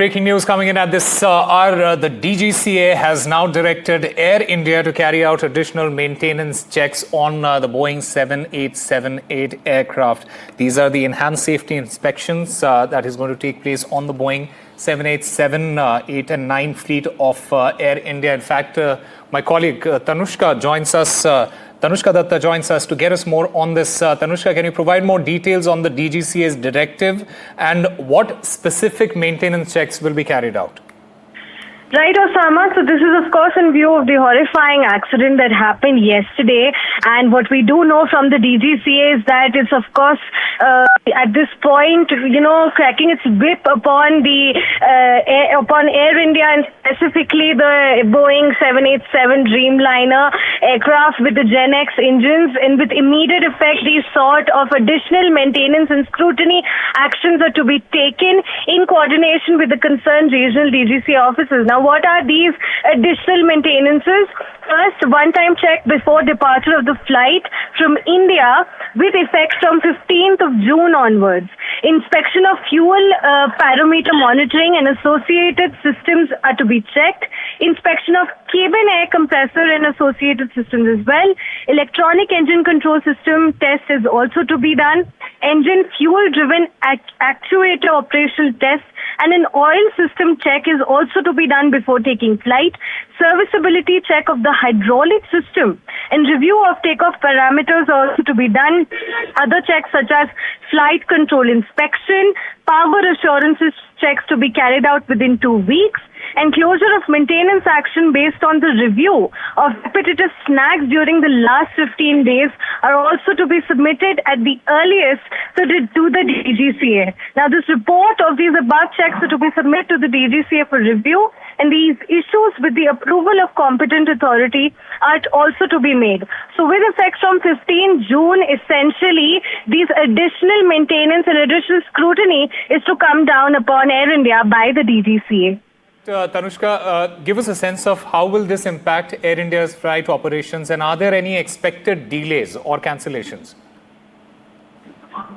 Breaking news coming in at this hour, the DGCA has now directed Air India to carry out additional maintenance checks on the Boeing 7878 aircraft. These are the enhanced safety inspections that is going to take place on the Boeing 787, 8 and 9 fleet of Air India. In fact, my colleague Tanushka joins us. Tanushka Datta joins us to get us more on this. Tanushka, can you provide more details on the DGCA's directive and what specific maintenance checks will be carried out? Right, Osama. So this is, of course, in view of the horrifying accident that happened yesterday. And what we do know from the DGCA is that it's, of course, at this point, cracking its whip upon upon Air India and specifically the Boeing 787 Dreamliner aircraft with the Gen X engines. And with immediate effect, these sort of additional maintenance and scrutiny actions are to be taken in coordination with the concerned regional DGCA offices. Now, what are these additional maintenances? First, one-time check before departure of the flight from India with effect from 15th of June onwards. Inspection of fuel parameter monitoring and associated systems are to be checked. Inspection of cabin air compressor and associated systems as well. Electronic engine control system test is also to be done. Engine fuel-driven actuator operational test and an oil system check is also to be done before taking flight. Serviceability check of the hydraulic system and review of takeoff parameters are also to be done. Other checks such as flight control inspection, power assurances checks to be carried out within 2 weeks, and closure of maintenance action based on the review of repetitive snags during the last 15 days are also to be submitted at the earliest to the DGCA. Now, this report of these above checks are to be submitted to the DGCA for review, and these issues with the approval of competent authority are also to be made. So with effect from 15 June, essentially, these additional maintenance and additional scrutiny is to come down upon Air India by the DGCA. Tanushka, give us a sense of how will this impact Air India's flight operations, and are there any expected delays or cancellations?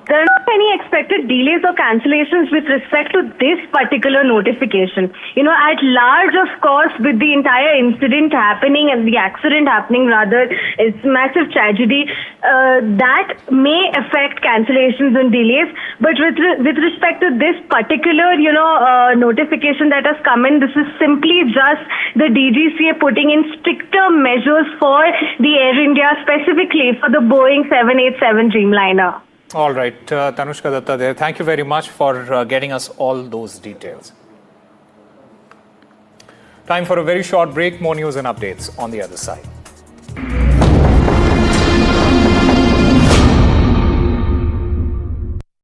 There are not any expected delays or cancellations with respect to this particular notification. At large, of course, with the entire incident happening and the accident happening, rather, it's massive tragedy. That may affect cancellations and delays. But with respect to this particular, notification that has come in, this is simply just the DGCA putting in stricter measures for the Air India, specifically for the Boeing 787 Dreamliner. All right, Tanushka Datta there. Thank you very much for getting us all those details. Time for a very short break. More news and updates on the other side.